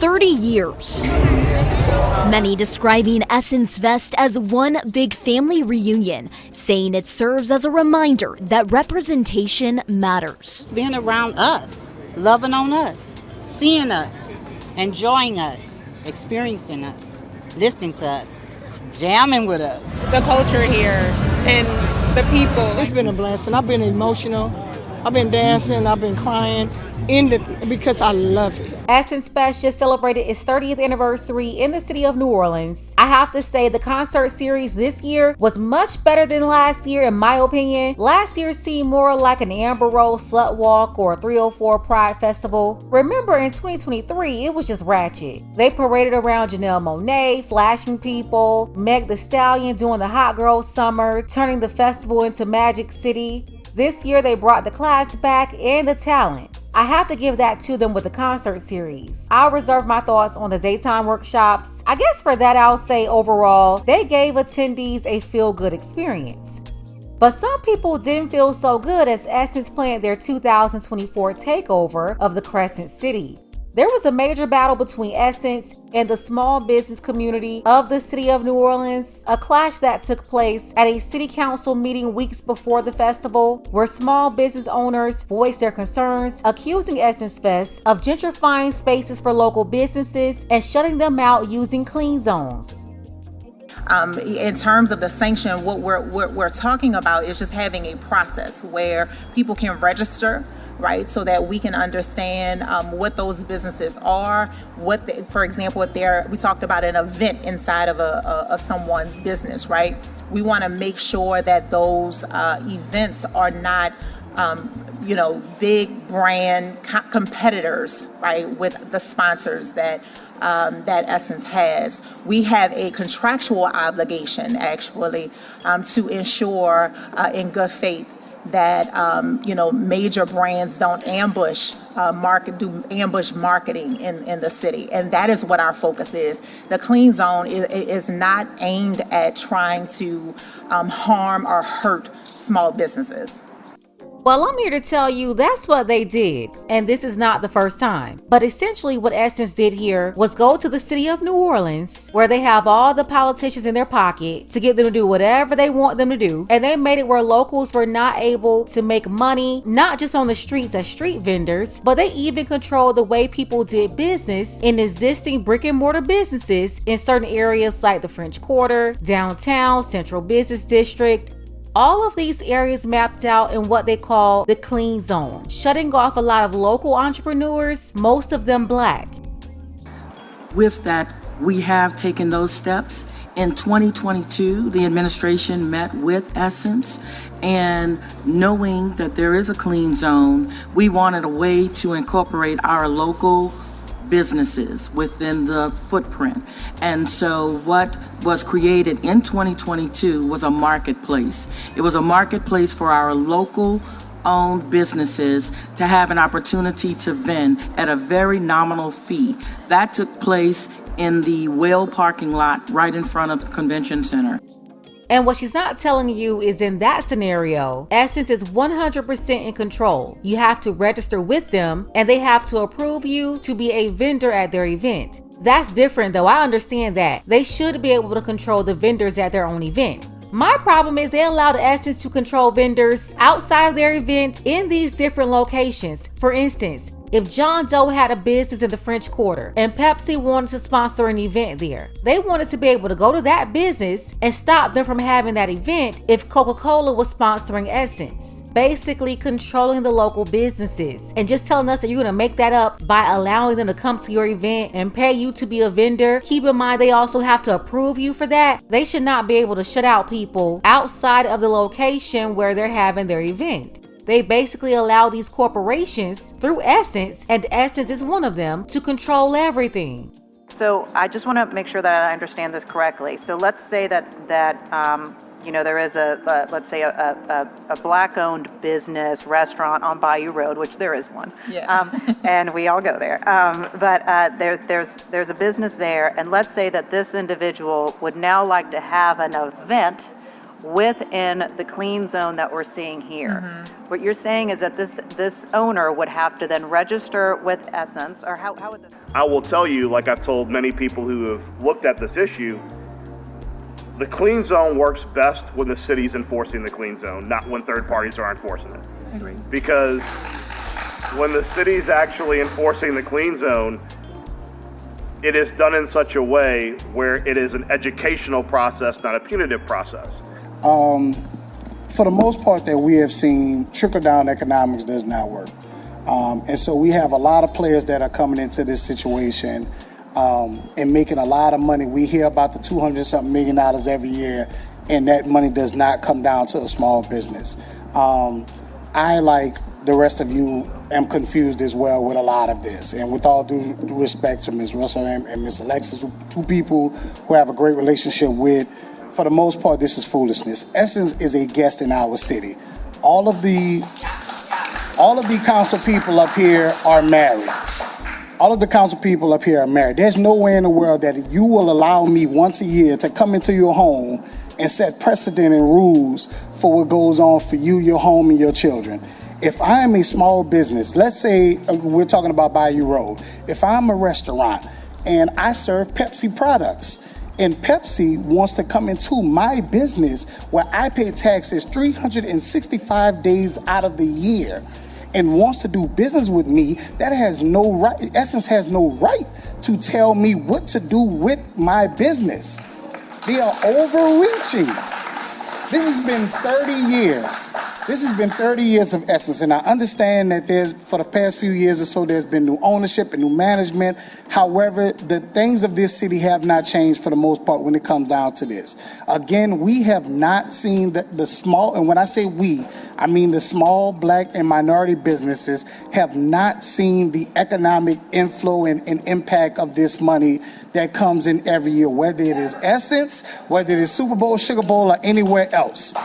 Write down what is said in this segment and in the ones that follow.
30 years. Many describing Essence Fest as one big family reunion, saying it serves as a reminder that representation matters. Being around us, loving on us, seeing us, enjoying us, experiencing us, listening to us, jamming with us. The culture here and the people. It's been a blessing. I've been emotional. I've been dancing. I've been crying because I love it. Essence Fest just celebrated its 30th anniversary in the city of New Orleans. I have to say the concert series this year was much better than last year in my opinion. Last year seemed more like an Amber Rose Slut Walk or a 304 Pride Festival. Remember in 2023 it was just ratchet. They paraded around Janelle Monáe, flashing people, Meg Thee Stallion doing the Hot Girl Summer, turning the festival into Magic City. This year they brought the class back and the talent. I have to give that to them with the concert series. I'll reserve my thoughts on the daytime workshops. I guess for that I'll say overall, they gave attendees a feel-good experience. But some people didn't feel so good as Essence planned their 2024 takeover of the Crescent City. There was a major battle between Essence and the small business community of the city of New Orleans, a clash that took place at a city council meeting weeks before the festival, where small business owners voiced their concerns, accusing Essence Fest of gentrifying spaces for local businesses and shutting them out using clean zones. In terms of the sanction, what we're talking about is just having a process where people can register, right, so that we can understand what those businesses are. For example, we talked about an event inside of someone's business, right? We want to make sure that those events are not, big brand competitors, right, with the sponsors that Essence has. We have a contractual obligation, actually, to ensure in good faith that major brands don't ambush marketing in the city, and that is what our focus is. The clean zone is not aimed at trying to harm or hurt small businesses. Well, I'm here to tell you that's what they did, and this is not the first time. But essentially what Essence did here was go to the city of New Orleans, where they have all the politicians in their pocket to get them to do whatever they want them to do, and they made it where locals were not able to make money, not just on the streets as street vendors, but they even controlled the way people did business in existing brick and mortar businesses in certain areas like the French Quarter, downtown, Central Business District. All of these areas mapped out in what they call the clean zone, shutting off a lot of local entrepreneurs, most of them Black. With that, we have taken those steps. In 2022, the administration met with Essence, and knowing that there is a clean zone, we wanted a way to incorporate our local businesses within the footprint. And so what was created in 2022 was a marketplace. It was a marketplace for our local owned businesses to have an opportunity to vend at a very nominal fee. That took place in the Whale parking lot right in front of the convention center. And what she's not telling you is in that scenario, Essence is 100% in control. You have to register with them and they have to approve you to be a vendor at their event. That's different though, I understand that. They should be able to control the vendors at their own event. My problem is they allowed Essence to control vendors outside of their event in these different locations. For instance, if John Doe had a business in the French Quarter and Pepsi wanted to sponsor an event there, they wanted to be able to go to that business and stop them from having that event if Coca-Cola was sponsoring Essence. Basically controlling the local businesses and just telling us that you're going to make that up by allowing them to come to your event and pay you to be a vendor. Keep in mind they also have to approve you for that. They should not be able to shut out people outside of the location where they're having their event. They basically allow these corporations through Essence, and Essence is one of them, to control everything. So I just want to make sure that I understand this correctly. So let's say that there is a Black-owned business restaurant on Bayou Road, which there is one, and we all go there. There's a business there, and let's say that this individual would now like to have an event within the clean zone that we're seeing here. What you're saying is that this owner would have to then register with Essence, or how would this? I will tell you, like I've told many people who have looked at this issue, the clean zone works best when the city's enforcing the clean zone, not when third parties are enforcing it. I agree. Because when the city's actually enforcing the clean zone, it is done in such a way where it is an educational process, not a punitive process. For the most part that we have seen, trickle-down economics does not work. And so we have a lot of players that are coming into this situation and making a lot of money. We hear about the $200-something million every year, and that money does not come down to a small business. I, like the rest of you, am confused as well with a lot of this. And with all due respect to Ms. Russell and Ms. Alexis, two people who I have a great relationship with, for the most part, this is foolishness. Essence is a guest in our city. All of the council people up here are married. All of the council people up here are married. There's no way in the world that you will allow me once a year to come into your home and set precedent and rules for what goes on for you, your home, and your children. If I am a small business, let's say we're talking about Bayou Road. If I'm a restaurant and I serve Pepsi products, and Pepsi wants to come into my business where I pay taxes 365 days out of the year and wants to do business with me, that has no right, Essence has no right to tell me what to do with my business. They are overreaching. This has been 30 years. This has been 30 years of Essence, and I understand that for the past few years or so, there's been new ownership and new management. However, the things of this city have not changed for the most part when it comes down to this. Again, we have not seen the small, and when I say we, I mean the small Black and minority businesses have not seen the economic inflow and impact of this money that comes in every year, whether it is Essence, whether it is Super Bowl, Sugar Bowl, or anywhere else.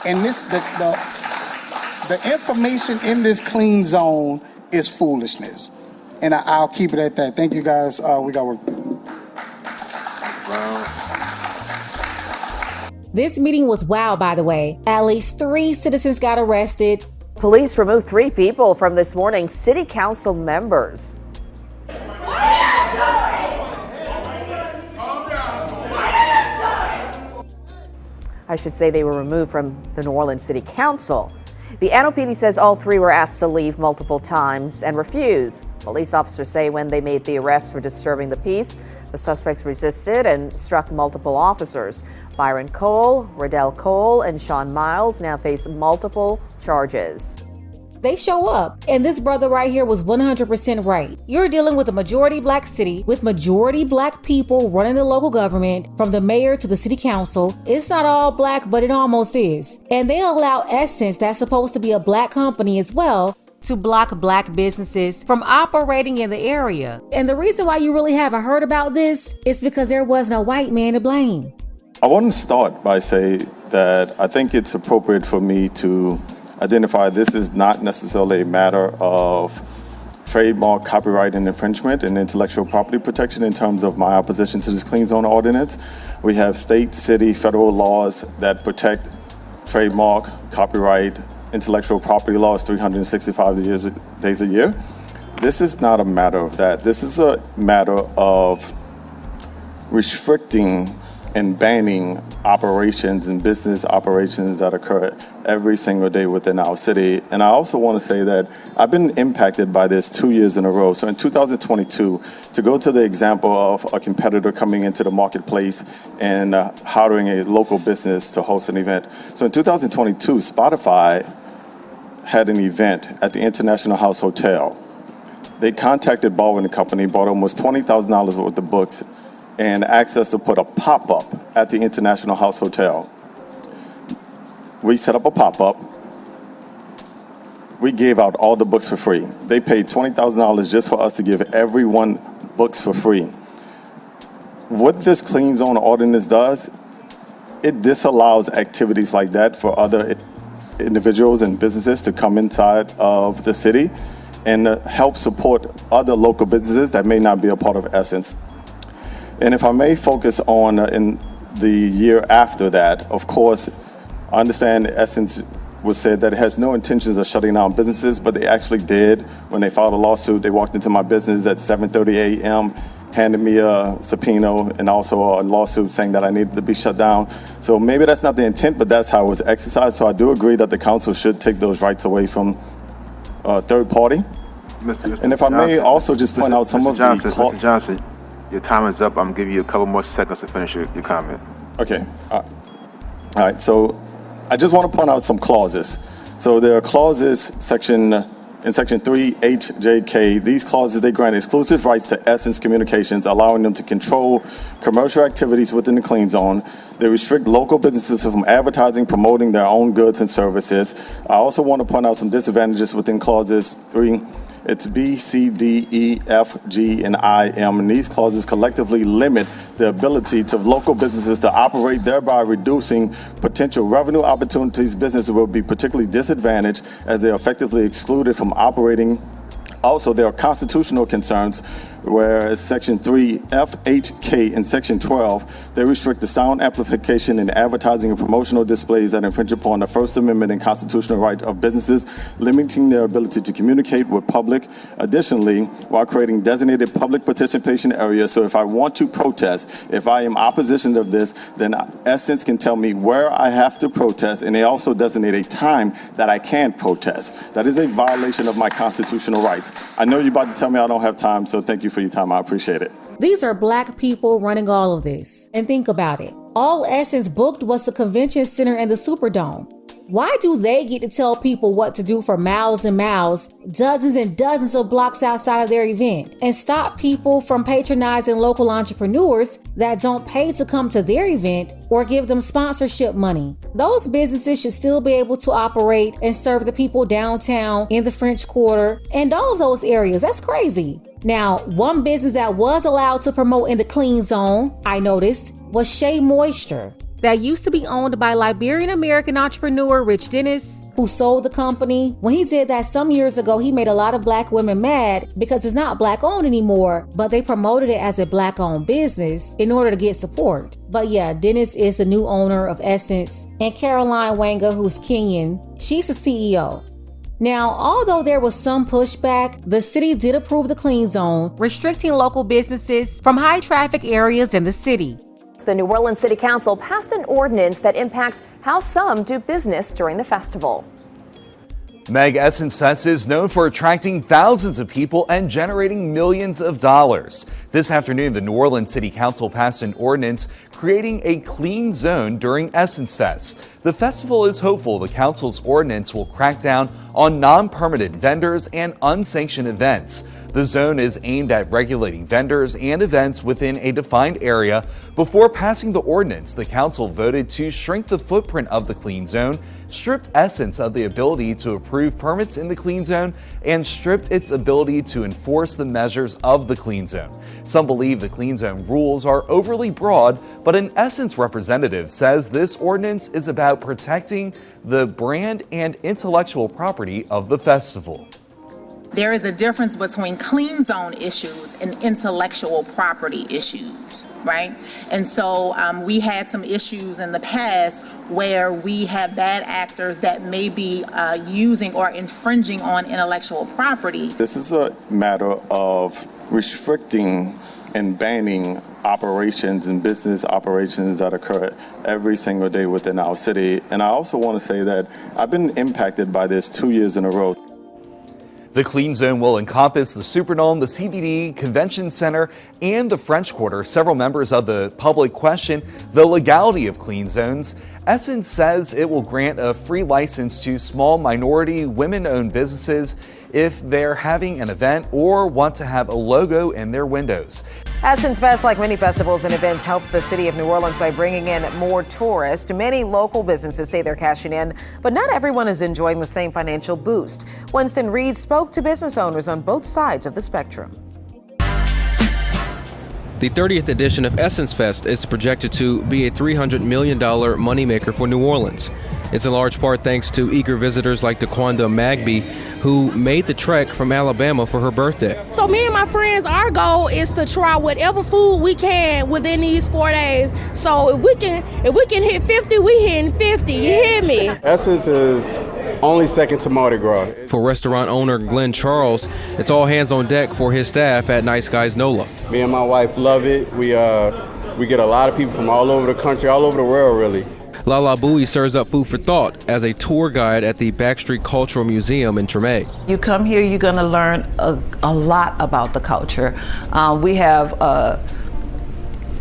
And the information in this clean zone is foolishness. And I'll keep it at that. Thank you, guys. We got work. This meeting was wild, by the way. At least 3 citizens got arrested. Police removed 3 people from this morning's city council members. I should say they were removed from the New Orleans City Council. The NOPD says all 3 were asked to leave multiple times and refused. Police officers say when they made the arrest for disturbing the peace, the suspects resisted and struck multiple officers. Byron Cole, Riddell Cole, and Sean Miles now face multiple charges. They show up, and this brother right here was 100% right. You're dealing with a majority Black city with majority Black people running the local government, from the mayor to the city council. It's not all Black, but it almost is. And they allow Essence, that's supposed to be a Black company as well, to block Black businesses from operating in the area. And the reason why you really haven't heard about this is because there wasn't a white man to blame. I want to start by saying that I think it's appropriate for me to identify this is not necessarily a matter of trademark, copyright, and infringement and intellectual property protection in terms of my opposition to this clean zone ordinance. We have state, city, federal laws that protect trademark, copyright, intellectual property laws 365 days a year. This is not a matter of that. This is a matter of restricting and banning operations and business operations that occur every single day within our city. And I also want to say that I've been impacted by this 2 years in a row. So in 2022, to go to the example of a competitor coming into the marketplace and hiring a local business to host an event. So in 2022, Spotify had an event at the International House Hotel. They contacted Baldwin & Company, bought almost $20,000 worth of books, and asked us to put a pop-up at the International House Hotel. We set up a pop-up. We gave out all the books for free. They paid $20,000 just for us to give everyone books for free. What this clean zone ordinance does, it disallows activities like that for other individuals and businesses to come inside of the city and help support other local businesses that may not be a part of Essence. And if I may focus on in the year after that. Of course, I understand Essence was said that it has no intentions of shutting down businesses, but they actually did. When they filed a lawsuit, they walked into my business at 7:30 a.m., handed me a subpoena and also a lawsuit saying that I needed to be shut down. So maybe that's not the intent, but that's how it was exercised. So I do agree that the council should take those rights away from third party. And if I may also just point out some of the... Mr. Johnson, your time is up. I'm giving you a couple more seconds to finish your comment. Okay. All right. So I just want to point out some clauses. So there are clauses in Section 3HJK. These clauses, they grant exclusive rights to Essence Communications, allowing them to control commercial activities within the clean zone. They restrict local businesses from advertising, promoting their own goods and services. I also want to point out some disadvantages within clauses 3. It's B, C, D, E, F, G, and I, M. And these clauses collectively limit the ability to local businesses to operate, thereby reducing potential revenue opportunities. Businesses will be particularly disadvantaged as they are effectively excluded from operating. Also, there are constitutional concerns, whereas Section 3, F, H, K, and Section 12, they restrict the sound amplification and advertising and promotional displays that infringe upon the First Amendment and constitutional right of businesses, limiting their ability to communicate with public. Additionally, while creating designated public participation areas, so if I want to protest, if I am opposition of this, then Essence can tell me where I have to protest, and they also designate a time that I can protest. That is a violation of my constitutional rights. I know you're about to tell me I don't have time, so thank you for your time. I appreciate it. These are Black people running all of this. And think about it. All Essence booked was the convention center and the Superdome. Why do they get to tell people what to do for miles and miles, dozens and dozens of blocks outside of their event, and stop people from patronizing local entrepreneurs that don't pay to come to their event or give them sponsorship money? Those businesses should still be able to operate and serve the people downtown, in the French Quarter, and all of those areas. That's crazy. Now, one business that was allowed to promote in the clean zone, I noticed, was Shea Moisture, that used to be owned by Liberian-American entrepreneur Rich Dennis, who sold the company. When he did that some years ago, he made a lot of Black women mad because it's not Black-owned anymore, but they promoted it as a Black-owned business in order to get support. But yeah, Dennis is the new owner of Essence, and Caroline Wanga, who's Kenyan, she's the CEO. Now, although there was some pushback, the city did approve the clean zone, restricting local businesses from high-traffic areas in the city. The New Orleans City Council passed an ordinance that impacts how some do business during the festival. Meg, Essence Fest is known for attracting thousands of people and generating millions of dollars. This afternoon, the New Orleans City Council passed an ordinance creating a clean zone during Essence Fest. The festival is hopeful the council's ordinance will crack down on non-permitted vendors and unsanctioned events. The zone is aimed at regulating vendors and events within a defined area. Before passing the ordinance, the council voted to shrink the footprint of the clean zone, stripped Essence of the ability to approve permits in the clean zone, and stripped its ability to enforce the measures of the clean zone. Some believe the clean zone rules are overly broad, but an Essence representative says this ordinance is about protecting the brand and intellectual property of the festival. There is a difference between clean zone issues and intellectual property issues, right? And so we had some issues in the past where we have bad actors that may be using or infringing on intellectual property. This is a matter of restricting and banning operations and business operations that occur every single day within our city. And I also want to say that I've been impacted by this 2 years in a row. The clean zone will encompass the Superdome, the CBD, Convention Center, and the French Quarter. Several members of the public question the legality of clean zones. Essence says it will grant a free license to small minority women-owned businesses if they're having an event or want to have a logo in their windows. Essence Fest, like many festivals and events, helps the city of New Orleans by bringing in more tourists. Many local businesses say they're cashing in, but not everyone is enjoying the same financial boost. Winston Reed spoke to business owners on both sides of the spectrum. The 30th edition of Essence Fest is projected to be a $300 million moneymaker for New Orleans. It's in large part thanks to eager visitors like DeQuanda Magby, who made the trek from Alabama for her birthday. So me and my friends, our goal is to try whatever food we can within these 4 days. So if we can hit 50, we hitting 50. You hear me? Essence is only second to Mardi Gras. For restaurant owner Glenn Charles, it's all hands on deck for his staff at Nice Guys NOLA. Me and my wife love it. We get a lot of people from all over the country, all over the world, really. Lala Bowie serves up food for thought as a tour guide at the Backstreet Cultural Museum in Treme. You come here, you're going to learn a lot about the culture. We have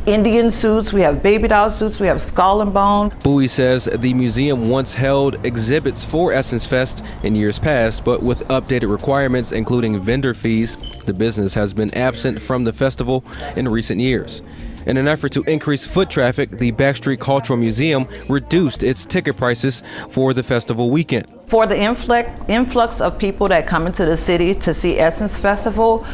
Indian suits, we have baby doll suits, we have skull and bone. Bowie says the museum once held exhibits for Essence Fest in years past, but with updated requirements, including vendor fees, the business has been absent from the festival in recent years. In an effort to increase foot traffic, the Backstreet Cultural Museum reduced its ticket prices for the festival weekend. For the influx of people that come into the city to see Essence Festival,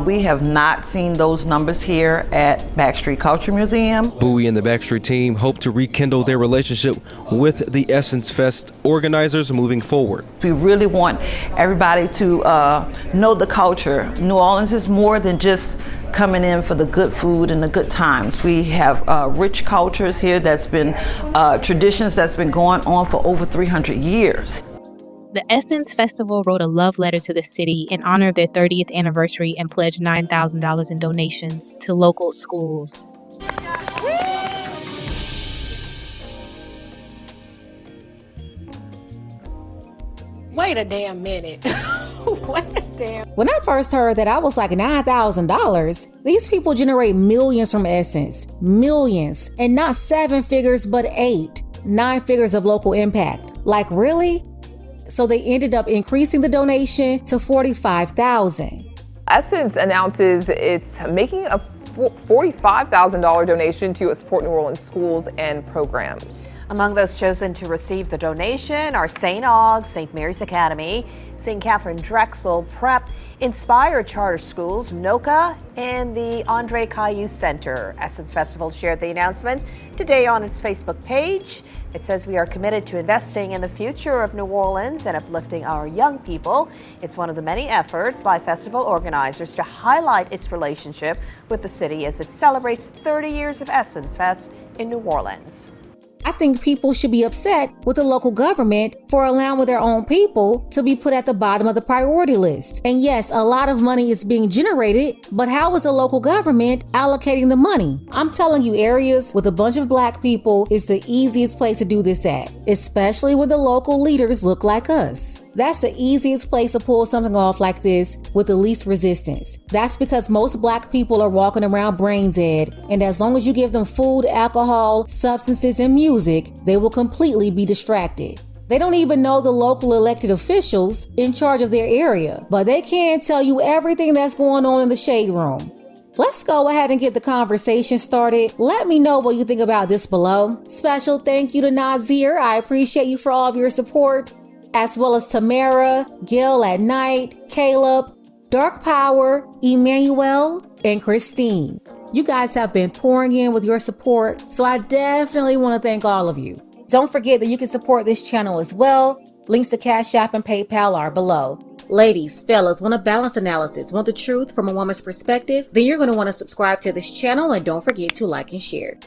we have not seen those numbers here at Backstreet Cultural Museum. Bowie and the Backstreet team hope to rekindle their relationship with the Essence Fest organizers moving forward. We really want everybody to know the culture. New Orleans is more than just coming in for the good food and the good times. We have rich cultures here that's been traditions that's been going on for over 300 years. The Essence Festival wrote a love letter to the city in honor of their 30th anniversary and pledged $9,000 in donations to local schools. Wait a damn minute. Wait a damn. When I first heard that, I was like, $9,000? These people generate millions from Essence. Millions. And not 7 figures, but 8. 9 figures of local impact. Like, really? So they ended up increasing the donation to $45,000. Essence announces it's making a $45,000 donation to support New Orleans schools and programs. Among those chosen to receive the donation are St. Aug, St. Mary's Academy, St. Catherine Drexel Prep, Inspire Charter Schools, NOCA, and the Andre Caillou Center. Essence Festival shared the announcement today on its Facebook page. It says, "We are committed to investing in the future of New Orleans and uplifting our young people." It's one of the many efforts by festival organizers to highlight its relationship with the city as it celebrates 30 years of Essence Fest in New Orleans. I think people should be upset with the local government for allowing their own people to be put at the bottom of the priority list. And yes, a lot of money is being generated, but how is the local government allocating the money? I'm telling you, areas with a bunch of black people is the easiest place to do this at, especially when the local leaders look like us. That's the easiest place to pull something off like this with the least resistance. That's because most black people are walking around brain dead, and as long as you give them food, alcohol, substances, and music, they will completely be distracted. They don't even know the local elected officials in charge of their area, but they can tell you everything that's going on in the shade room. Let's go ahead and get the conversation started. Let me know what you think about this below. Special thank you to Nazir. I appreciate you for all of your support, as well as Tamara, Gil at Night, Caleb, Dark Power, Emmanuel, and Christine. You guys have been pouring in with your support, so I definitely want to thank all of you. Don't forget that you can support this channel as well. Links to Cash App and PayPal are below. Ladies, fellas, want a balanced analysis, want the truth from a woman's perspective? Then you're going to want to subscribe to this channel, and don't forget to like and share.